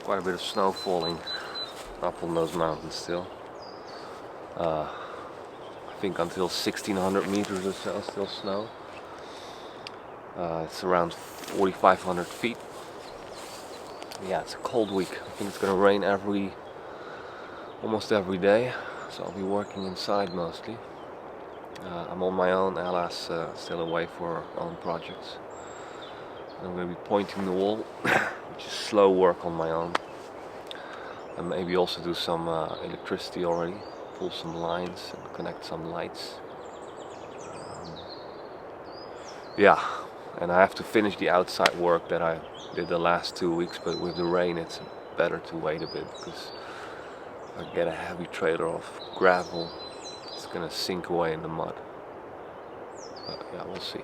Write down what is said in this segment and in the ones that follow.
quite a bit of snow falling up on those mountains still. I think until 1600 meters or so still snow. It's around 4,500 feet. Yeah, it's a cold week. I think it's gonna rain almost every day, so I'll be working inside mostly. I'm on my own. Ella's still away for her own projects. I'm gonna be pointing the wall, which is slow work on my own. And maybe also do some electricity already, pull some lines and connect some lights. Yeah, and I have to finish the outside work that I did the last 2 weeks, but with the rain it's better to wait a bit, because if I get a heavy trailer of gravel, it's gonna sink away in the mud. But yeah, we'll see.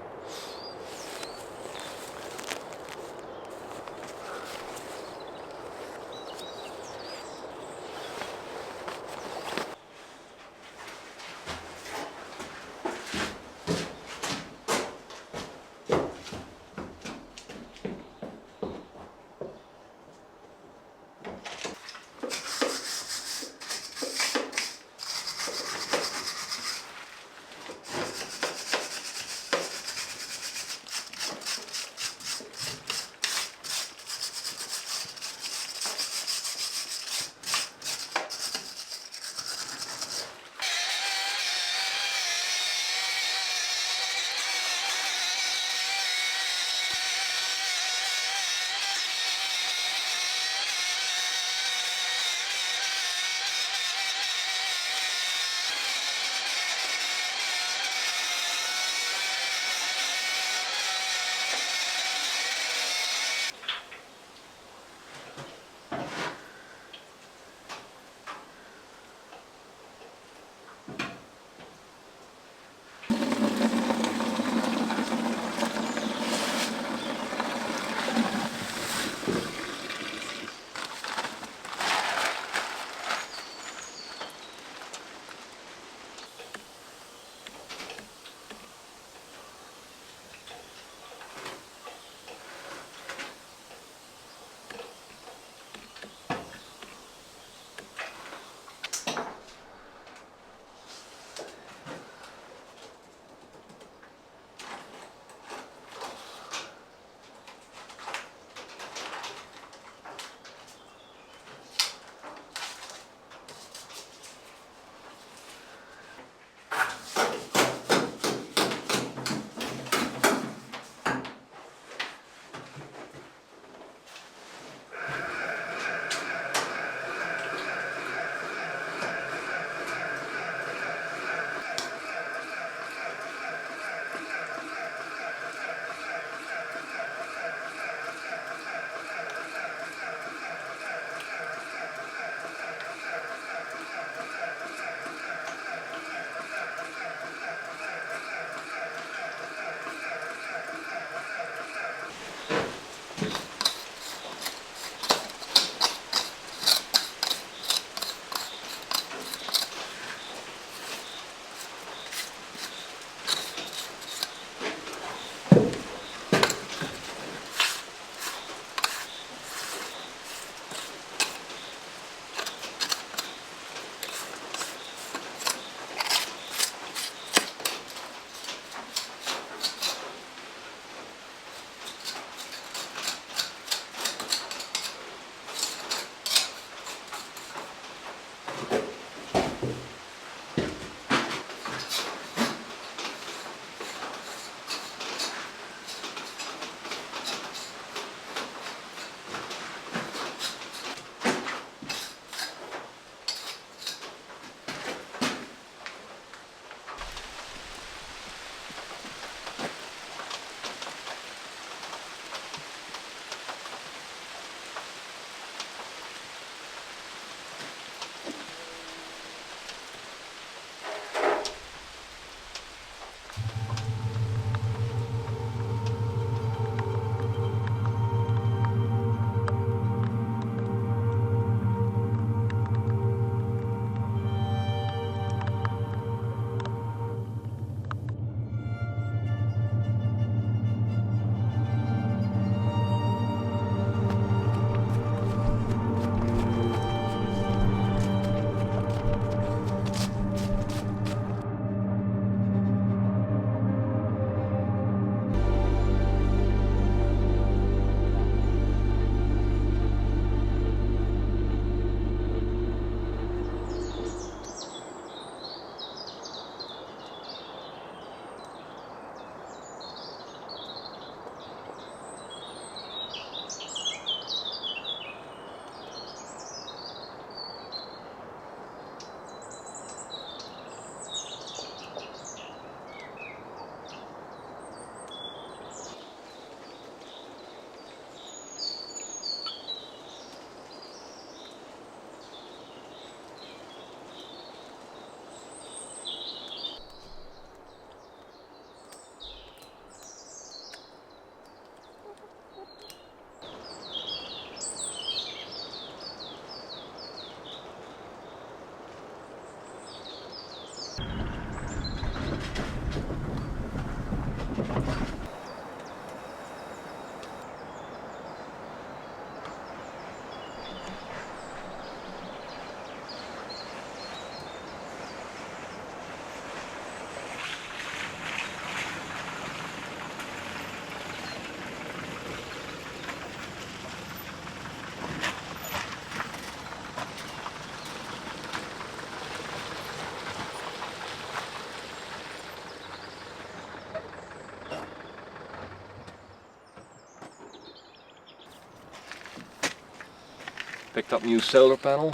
Picked up new solar panels.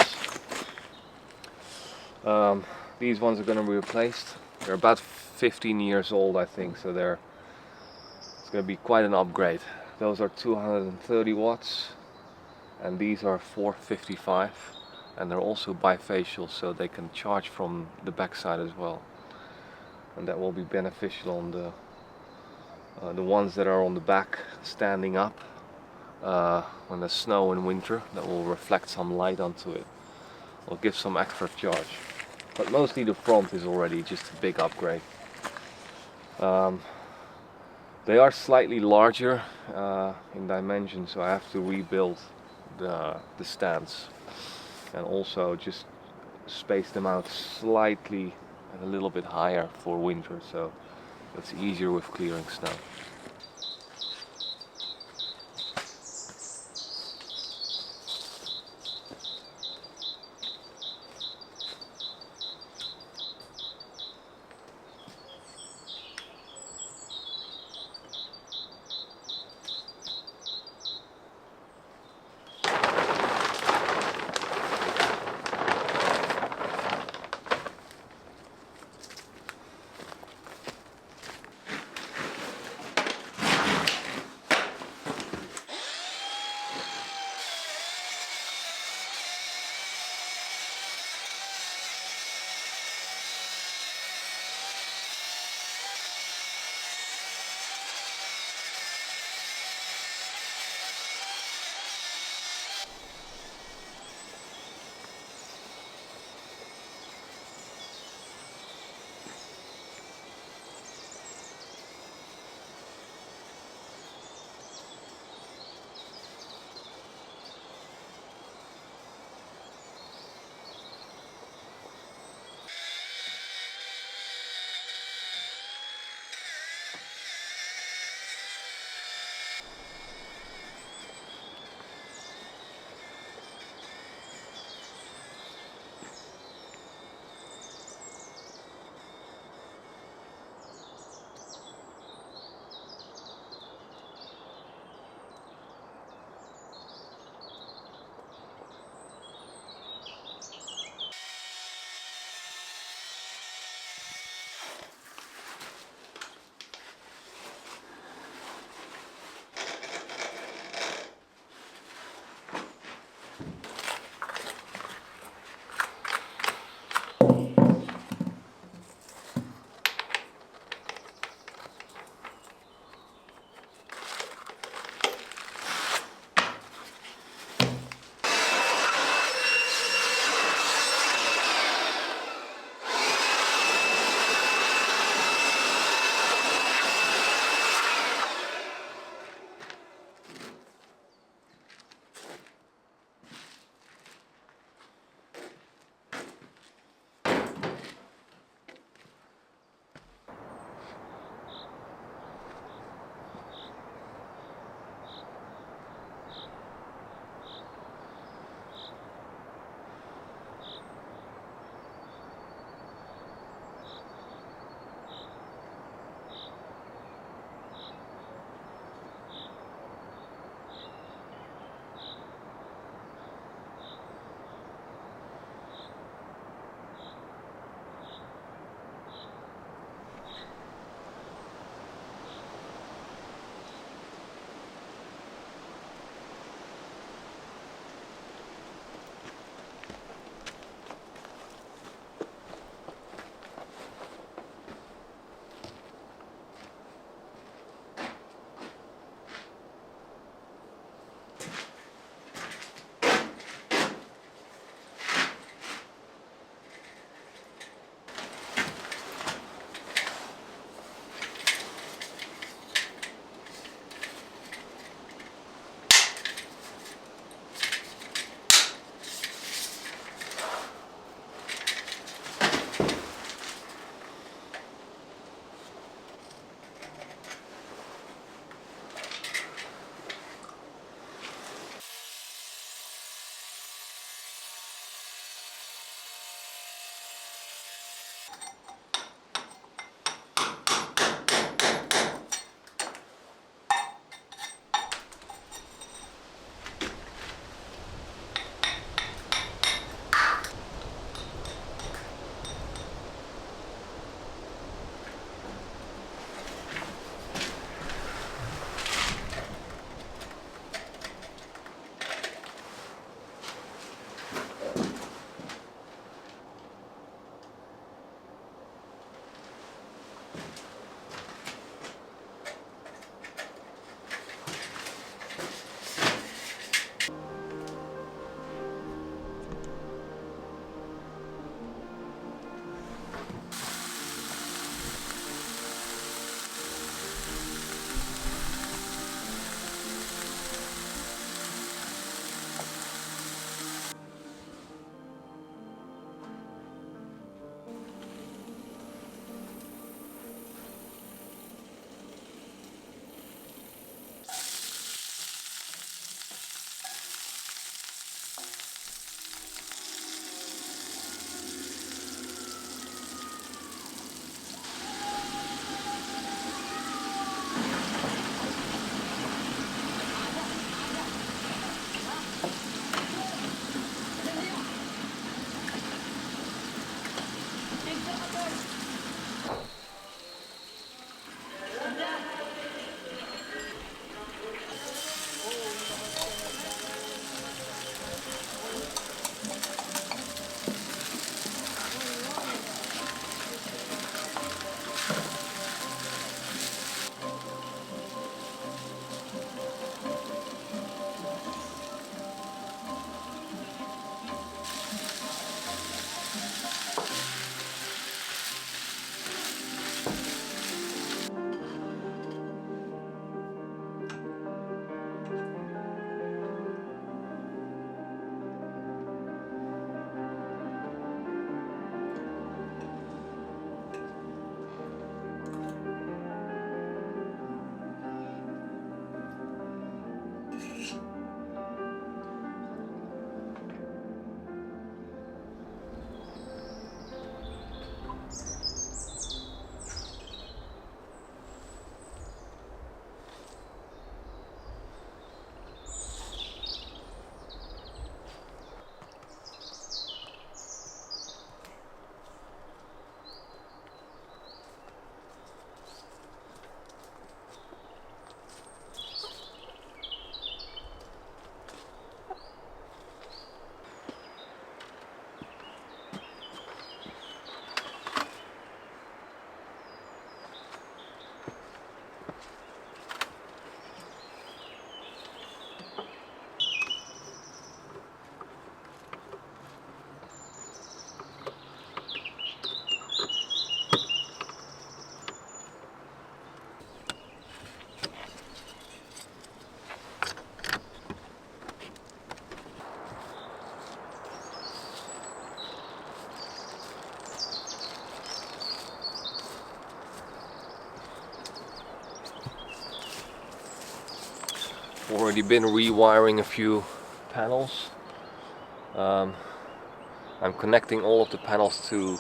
These ones are going to be replaced. They're about 15 years old, I think, so it's going to be quite an upgrade. Those are 230 watts and these are 455, and they're also bifacial, so they can charge from the backside as well, and that will be beneficial on the ones that are on the back standing up. When there's snow in winter, that will reflect some light onto it. Will give some extra charge. But mostly the front is already just a big upgrade. They are slightly larger in dimension, so I have to rebuild the stands and also just space them out slightly and a little bit higher for winter, so it's easier with clearing snow. already been rewiring a few panels. I'm connecting all of the panels to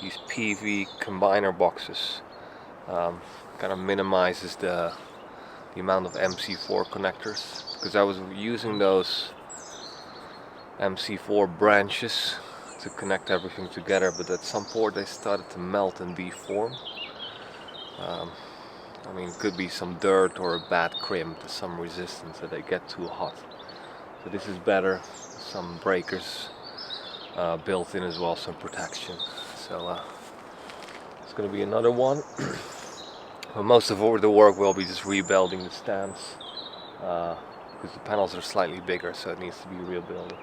these PV combiner boxes. Kind of minimizes the amount of MC4 connectors, because I was using those MC4 branches to connect everything together, but at some point they started to melt and deform. I mean, it could be some dirt or a bad crimp, some resistance that they get too hot. So this is better. Some breakers built in as well, some protection. So it's going to be another one. But most of the work will be just rebuilding the stands, because the panels are slightly bigger, so it needs to be rebuilt.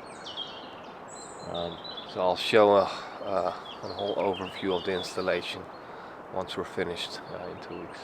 So I'll show a whole overview of the installation once we're finished in 2 weeks.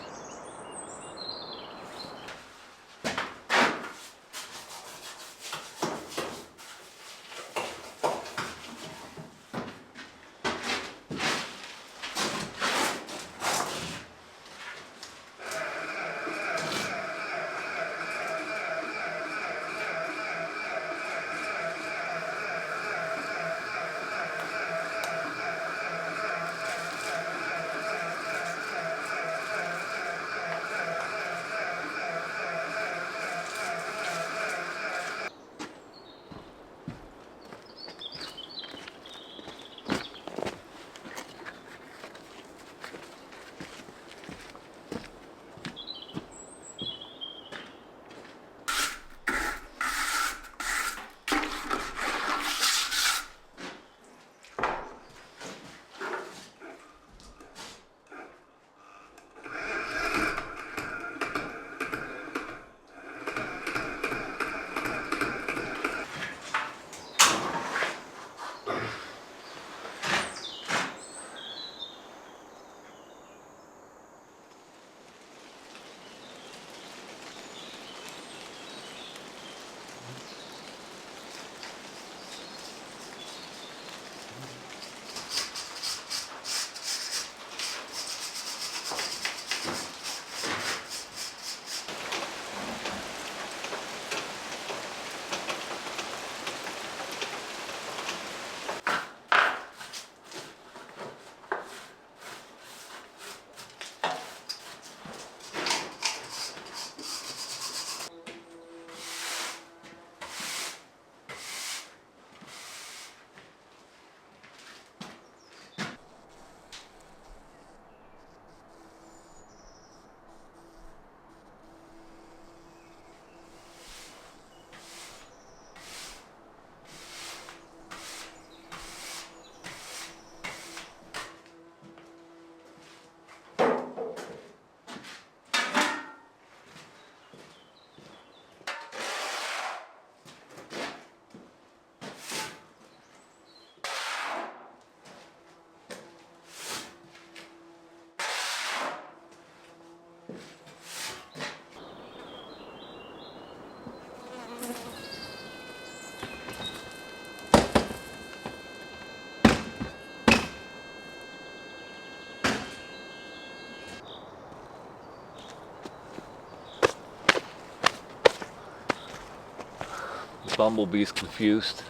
Bumblebee is confused.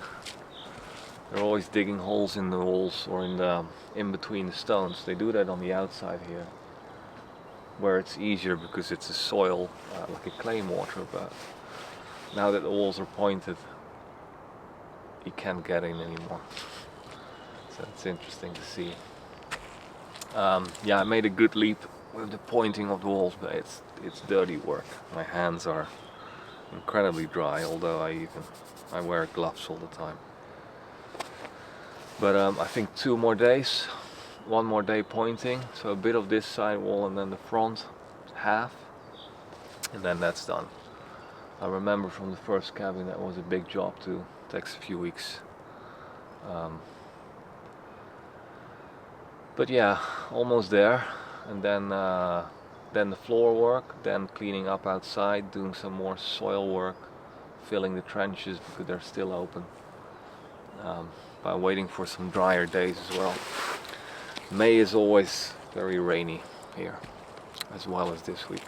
They're always digging holes in the walls or in between the stones. They do that on the outside here, where it's easier because it's a soil, like a clay mortar. But now that the walls are pointed, you can't get in anymore. So it's interesting to see. Yeah, I made a good leap with the pointing of the walls, but it's dirty work. My hands are incredibly dry, although I wear gloves all the time. But I think 2 more days, 1 more day pointing, so a bit of this side wall and then the front half, and then that's done. I remember from the first cabin that was a big job too. It takes a few weeks. But yeah, almost there. And then the floor work, then cleaning up outside, doing some more soil work, filling the trenches because they're still open, by waiting for some drier days as well. May is always very rainy here, as well as this week,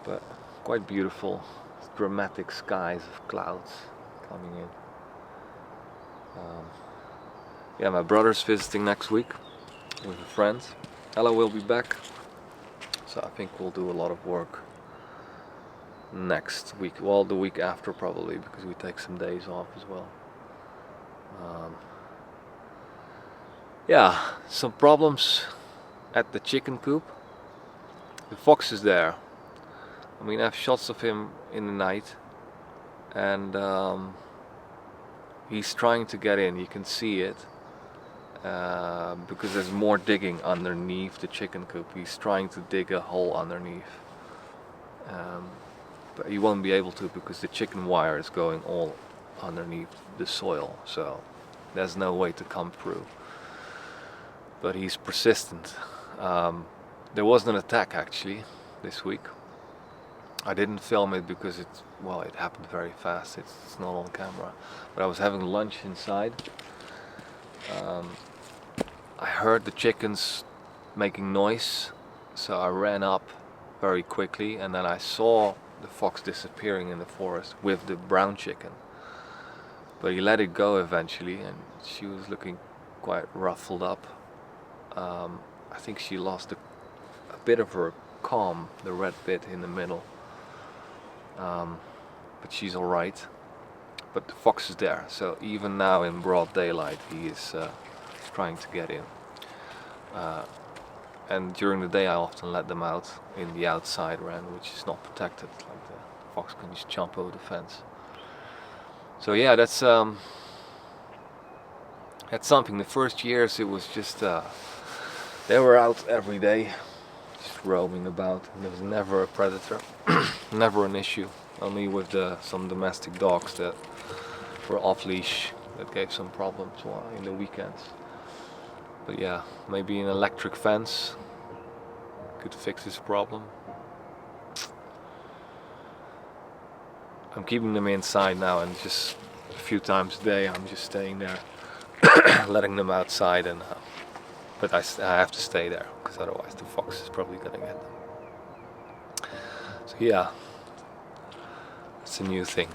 but quite beautiful. dramatic skies of clouds coming in. Yeah, my brother's visiting next week with a friend. Ella will be back, so I think we'll do a lot of work next week. Well, the week after probably, because we take some days off as well. Yeah, some problems at the chicken coop. The fox is there. I mean, I have shots of him in the night, and he's trying to get in. You can see it because there's more digging underneath the chicken coop. He's trying to dig a hole underneath, but he won't be able to because the chicken wire is going all underneath the soil, so there's no way to come through. But he's persistent. There was an attack actually this week. I didn't film it because it happened very fast. It's not on camera. But I was having lunch inside. I heard the chickens making noise, so I ran up very quickly, and then I saw the fox disappearing in the forest with the brown chicken. But he let it go eventually, and she was looking quite ruffled up. I think she lost a bit of her comb, the red bit in the middle. But she's alright. But the fox is there, so even now in broad daylight he is trying to get in. And during the day I often let them out in the outside run, which is not protected, like the fox can just jump over the fence. So yeah, that's something. The first years it was just they were out every day, just roaming about. There was never a predator, never an issue. Only with some domestic dogs that were off leash that gave some problems in the weekends. But yeah, maybe an electric fence could fix this problem. I'm keeping them inside now, and just a few times a day I'm just staying there, letting them outside, and but I have to stay there because otherwise the fox is probably gonna get them. So yeah, it's a new thing.